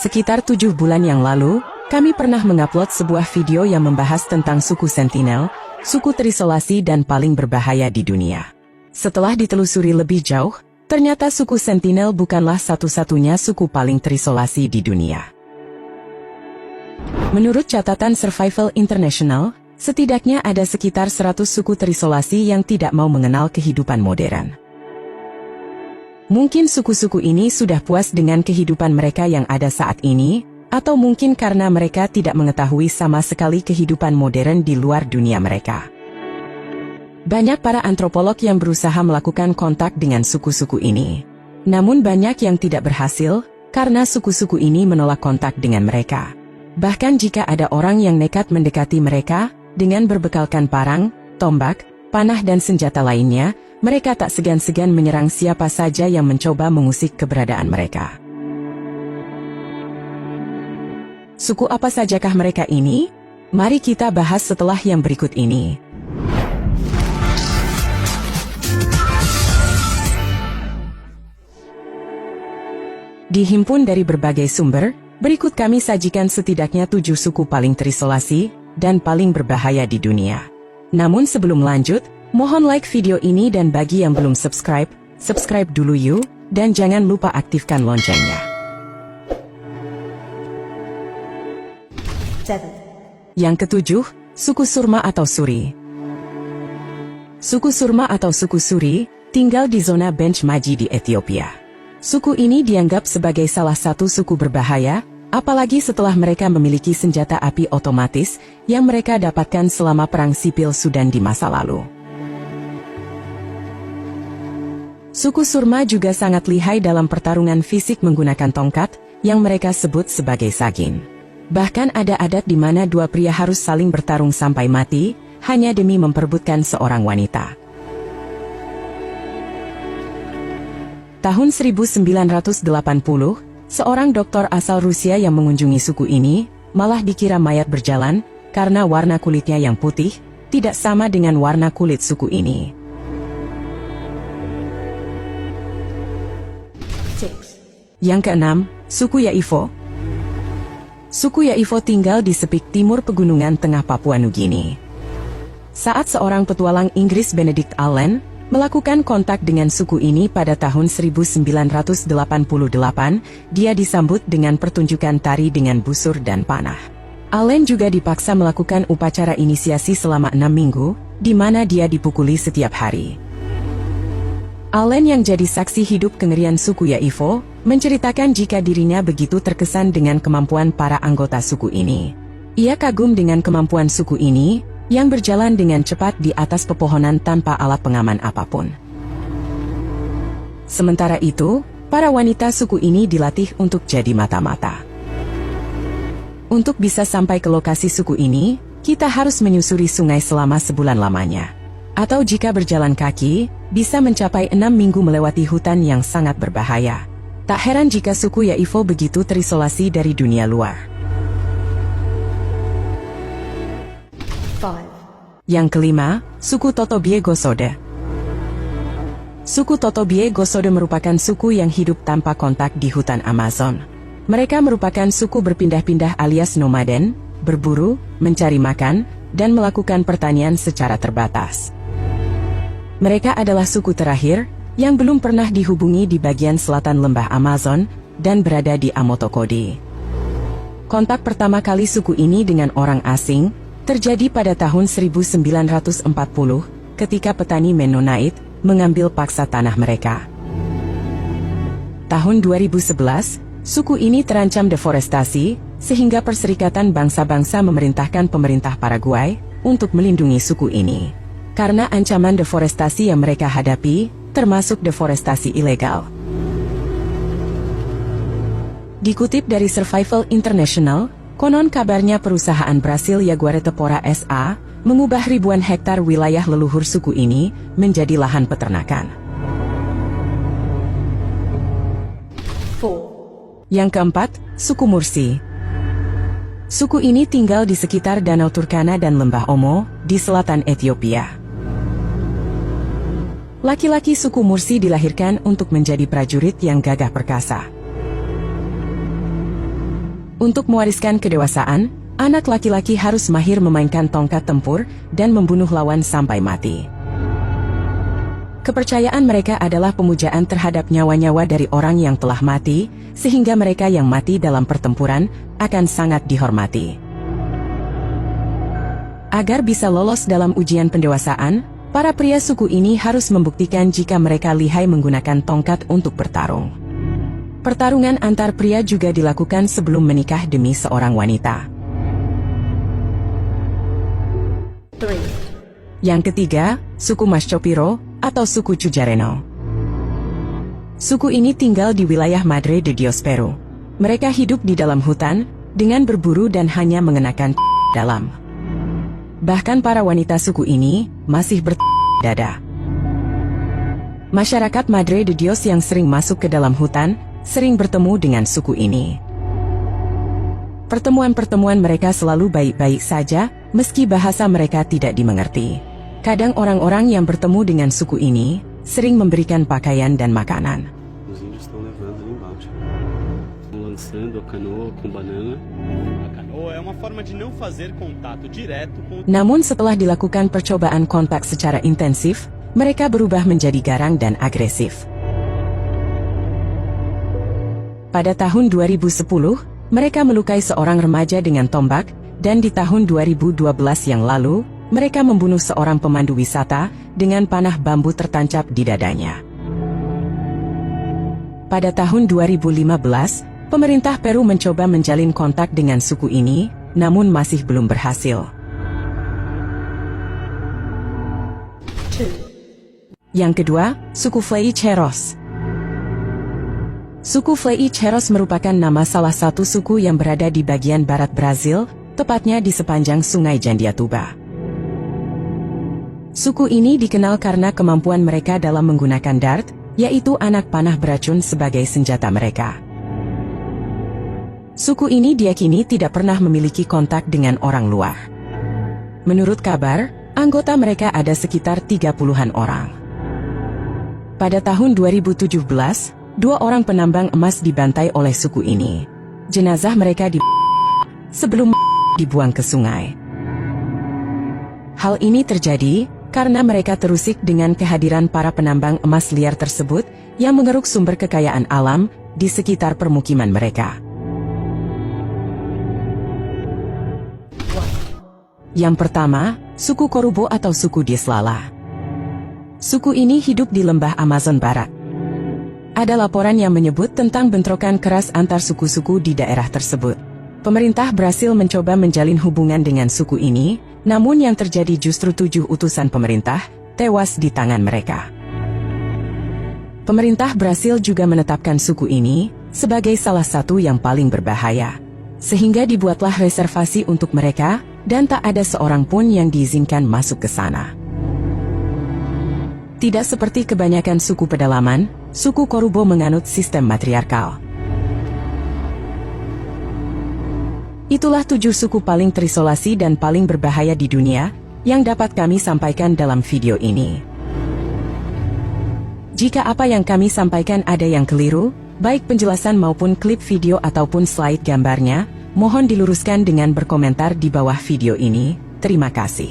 Sekitar 7 bulan yang lalu, kami pernah mengupload sebuah video yang membahas tentang suku Sentinel, suku terisolasi dan paling berbahaya di dunia. Setelah ditelusuri lebih jauh, ternyata suku Sentinel bukanlah satu-satunya suku paling terisolasi di dunia. Menurut catatan Survival International, setidaknya ada sekitar 100 suku terisolasi yang tidak mau mengenal kehidupan modern. Mungkin suku-suku ini sudah puas dengan kehidupan mereka yang ada saat ini, atau mungkin karena mereka tidak mengetahui sama sekali kehidupan modern di luar dunia mereka. Banyak para antropolog yang berusaha melakukan kontak dengan suku-suku ini. Namun banyak yang tidak berhasil, karena suku-suku ini menolak kontak dengan mereka. Bahkan jika ada orang yang nekat mendekati mereka, dengan berbekalkan parang, tombak, panah dan senjata lainnya, mereka tak segan-segan menyerang siapa saja yang mencoba mengusik keberadaan mereka. Suku apa sajakah mereka ini? Mari kita bahas setelah yang berikut ini. Dihimpun dari berbagai sumber, berikut kami sajikan setidaknya 7 suku paling terisolasi dan paling berbahaya di dunia. Namun sebelum lanjut, mohon like video ini dan bagi yang belum subscribe, subscribe dulu yuk, dan jangan lupa aktifkan loncengnya. Yang ketujuh, suku Surma atau Suri. Suku Surma atau suku Suri tinggal di zona Bench Maji di Ethiopia. Suku ini dianggap sebagai salah satu suku berbahaya, apalagi setelah mereka memiliki senjata api otomatis yang mereka dapatkan selama perang sipil Sudan di masa lalu. Suku Surma juga sangat lihai dalam pertarungan fisik menggunakan tongkat yang mereka sebut sebagai sagin. Bahkan ada adat di mana dua pria harus saling bertarung sampai mati, hanya demi memperebutkan seorang wanita. Tahun 1980, seorang dokter asal Rusia yang mengunjungi suku ini, malah dikira mayat berjalan, karena warna kulitnya yang putih, tidak sama dengan warna kulit suku ini. Yang keenam, suku Yaivo. Suku Yaivo tinggal di sepik timur pegunungan tengah Papua Nugini. Saat seorang petualang Inggris Benedict Allen melakukan kontak dengan suku ini pada tahun 1988, dia disambut dengan pertunjukan tari dengan busur dan panah. Allen juga dipaksa melakukan upacara inisiasi selama 6 minggu, di mana dia dipukuli setiap hari. Allen yang jadi saksi hidup kengerian suku Yaivo, menceritakan jika dirinya begitu terkesan dengan kemampuan para anggota suku ini. Ia kagum dengan kemampuan suku ini, yang berjalan dengan cepat di atas pepohonan tanpa alat pengaman apapun. Sementara itu, para wanita suku ini dilatih untuk jadi mata-mata. Untuk bisa sampai ke lokasi suku ini, kita harus menyusuri sungai selama sebulan lamanya. Atau jika berjalan kaki, bisa mencapai 6 minggu melewati hutan yang sangat berbahaya. Tak heran jika suku Yaivo begitu terisolasi dari dunia luar. Yang kelima, suku Totobie Gosode. Suku Totobie Gosode merupakan suku yang hidup tanpa kontak di hutan Amazon. Mereka merupakan suku berpindah-pindah alias nomaden, berburu, mencari makan, dan melakukan pertanian secara terbatas. Mereka adalah suku terakhir yang belum pernah dihubungi di bagian selatan lembah Amazon dan berada di Amotokodi. Kontak pertama kali suku ini dengan orang asing terjadi pada tahun 1940 ketika petani Mennonite mengambil paksa tanah mereka. Tahun 2011, suku ini terancam deforestasi sehingga Perserikatan Bangsa-Bangsa memerintahkan pemerintah Paraguay untuk melindungi suku ini. Karena ancaman deforestasi yang mereka hadapi, termasuk deforestasi ilegal. Dikutip dari Survival International, konon kabarnya perusahaan Brasil Jaguarete Pora SA mengubah ribuan hektar wilayah leluhur suku ini menjadi lahan peternakan. Yang keempat, suku Mursi. Suku ini tinggal di sekitar Danau Turkana dan Lembah Omo, di selatan Ethiopia. Laki-laki suku Mursi dilahirkan untuk menjadi prajurit yang gagah perkasa. Untuk mewariskan kedewasaan, anak laki-laki harus mahir memainkan tongkat tempur dan membunuh lawan sampai mati. Kepercayaan mereka adalah pemujaan terhadap nyawa-nyawa dari orang yang telah mati, sehingga mereka yang mati dalam pertempuran akan sangat dihormati. Agar bisa lolos dalam ujian pendewasaan, para pria suku ini harus membuktikan jika mereka lihai menggunakan tongkat untuk bertarung. Pertarungan antar pria juga dilakukan sebelum menikah demi seorang wanita. Yang ketiga, suku Maschopiro atau suku Cujareno. Suku ini tinggal di wilayah Madre de Dios Peru. Mereka hidup di dalam hutan dengan berburu dan hanya mengenakan dalam. Bahkan para wanita suku ini masih berdada. Masyarakat Madre de Dios yang sering masuk ke dalam hutan sering bertemu dengan suku ini. Pertemuan-pertemuan mereka selalu baik-baik saja, meski bahasa mereka tidak dimengerti. Kadang orang-orang yang bertemu dengan suku ini sering memberikan pakaian dan makanan. Os índios estão levando ali embaixo. Estão lançando a canoa com banana. A canoa é uma forma de não fazer contato direto com. Namun setelah dilakukan percobaan kontak secara intensif, mereka berubah menjadi garang dan agresif. Pada tahun 2010, mereka melukai seorang remaja dengan tombak, dan di tahun 2012 yang lalu, mereka membunuh seorang pemandu wisata dengan panah bambu tertancap di dadanya. Pada tahun 2015, pemerintah Peru mencoba menjalin kontak dengan suku ini, namun masih belum berhasil. Yang kedua, suku Fleicheros. Suku Fleicheros merupakan nama salah satu suku yang berada di bagian barat Brazil, tepatnya di sepanjang Sungai Jandiatuba. Suku ini dikenal karena kemampuan mereka dalam menggunakan dart, yaitu anak panah beracun sebagai senjata mereka. Suku ini diyakini tidak pernah memiliki kontak dengan orang luar. Menurut kabar, anggota mereka ada sekitar 30-an orang. Pada tahun 2017, 2 orang penambang emas dibantai oleh suku ini. Jenazah mereka sebelum dibuang ke sungai. Hal ini terjadi karena mereka terusik dengan kehadiran para penambang emas liar tersebut yang mengeruk sumber kekayaan alam di sekitar permukiman mereka. Yang pertama, suku Korubo atau suku Dislala. Suku ini hidup di lembah Amazon Barat. Ada laporan yang menyebut tentang bentrokan keras antar suku-suku di daerah tersebut. Pemerintah Brasil mencoba menjalin hubungan dengan suku ini, namun yang terjadi justru 7 utusan pemerintah tewas di tangan mereka. Pemerintah Brasil juga menetapkan suku ini sebagai salah satu yang paling berbahaya, sehingga dibuatlah reservasi untuk mereka, dan tak ada seorang pun yang diizinkan masuk ke sana. Tidak seperti kebanyakan suku pedalaman, suku Korubo menganut sistem matriarkal. Itulah 7 suku paling terisolasi dan paling berbahaya di dunia, yang dapat kami sampaikan dalam video ini. Jika apa yang kami sampaikan ada yang keliru, baik penjelasan maupun klip video ataupun slide gambarnya, mohon diluruskan dengan berkomentar di bawah video ini. Terima kasih.